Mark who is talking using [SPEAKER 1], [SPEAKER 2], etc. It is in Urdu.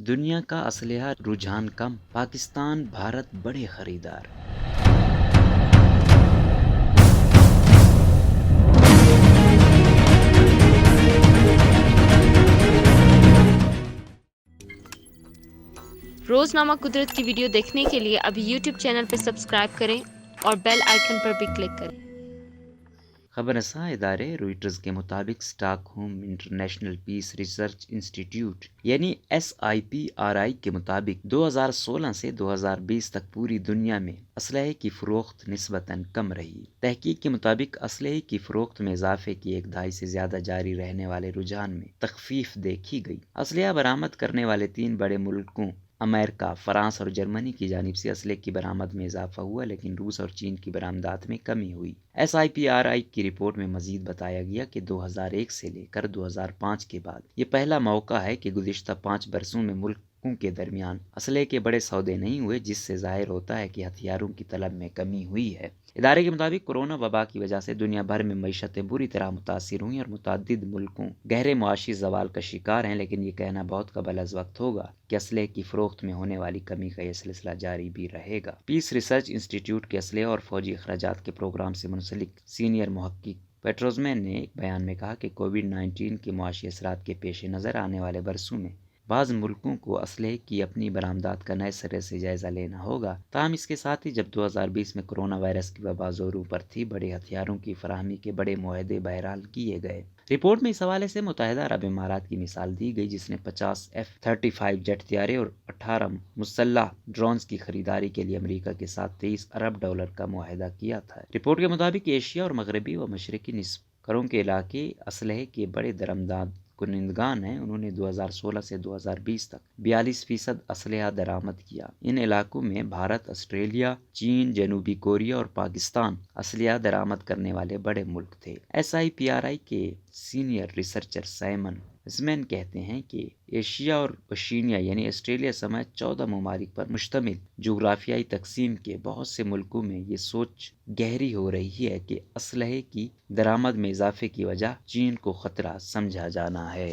[SPEAKER 1] دنیا کا اسلحہ رجحان کم، پاکستان بھارت بڑے خریدار۔
[SPEAKER 2] روزنامہ قدرت کی ویڈیو دیکھنے کے لیے ابھی یوٹیوب چینل پر سبسکرائب کریں اور بیل آئیکن پر بھی کلک کریں۔
[SPEAKER 1] خبر رساں ادارے روئٹرز کے مطابق stock home international peace research انسٹی ٹیوٹ یعنی SIPRI کے مطابق 2016 سے 2020 تک پوری دنیا میں اسلحے کی فروخت نسبتاً کم رہی۔ تحقیق کے مطابق اسلحے کی فروخت میں اضافے کی ایک دہائی سے زیادہ جاری رہنے والے رجحان میں تخفیف دیکھی گئی۔ اسلحہ برآمد کرنے والے 3 بڑے ملکوں امریکہ، فرانس اور جرمنی کی جانب سے اسلحے کی برآمد میں اضافہ ہوا، لیکن روس اور چین کی برآمدات میں کمی ہوئی۔ SIPRI کی رپورٹ میں مزید بتایا گیا کہ 2001 سے لے کر 2005 کے بعد یہ پہلا موقع ہے کہ گزشتہ 5 برسوں میں ملکوں کے درمیان اسلحے کے بڑے سودے نہیں ہوئے، جس سے ظاہر ہوتا ہے کہ ہتھیاروں کی طلب میں کمی ہوئی ہے۔ ادارے کے مطابق کورونا وبا کی وجہ سے دنیا بھر میں معیشتیں بری طرح متاثر ہوئیں اور متعدد ملکوں گہرے معاشی زوال کا شکار ہیں، لیکن یہ کہنا بہت قبل از وقت ہوگا کہ اسلحے کی فروخت میں ہونے والی کمی کا یہ سلسلہ جاری بھی رہے گا۔ پیس ریسرچ انسٹی ٹیوٹ کے اسلحے اور فوجی اخراجات کے پروگرام سے منسلک سینئر محقق پیٹروزمین نے ایک بیان میں کہا کہ کووڈ-19 کے معاشی اثرات کے پیش نظر آنے والے برسوں میں بعض ملکوں کو اسلحے کی اپنی برآمدات کا نئے سرے سے جائزہ لینا ہوگا۔ تاہم اس کے ساتھ ہی جب 2020 میں کورونا وائرس کی وبا زوروں پر تھی، بڑے ہتھیاروں کی فراہمی کے بڑے معاہدے بہرحال کیے گئے۔ رپورٹ میں اس حوالے سے متحدہ عرب امارات کی مثال دی گئی، جس نے 50 F-35 جیٹ طیارے اور 18 مسلح ڈرونز کی خریداری کے لیے امریکہ کے ساتھ $23 ارب کا معاہدہ کیا تھا۔ رپورٹ کے مطابق ایشیا اور مغربی و مشرقی نصف کے علاقے اسلحے کے بڑے درآمد کنندگان ہیں۔ انہوں نے 2016 سے 2020 تک 42% اسلحہ درآمد کیا۔ ان علاقوں میں بھارت، آسٹریلیا، چین، جنوبی کوریا اور پاکستان اسلحہ درآمد کرنے والے بڑے ملک تھے۔ SIPRI کے سینئر ریسرچر سائمن زمین کہتے ہیں کہ ایشیا اور اوشینیا یعنی آسٹریلیا سمیت 14 ممالک پر مشتمل جغرافیائی تقسیم کے بہت سے ملکوں میں یہ سوچ گہری ہو رہی ہے کہ اسلحے کی درآمد میں اضافے کی وجہ چین کو خطرہ سمجھا جانا ہے۔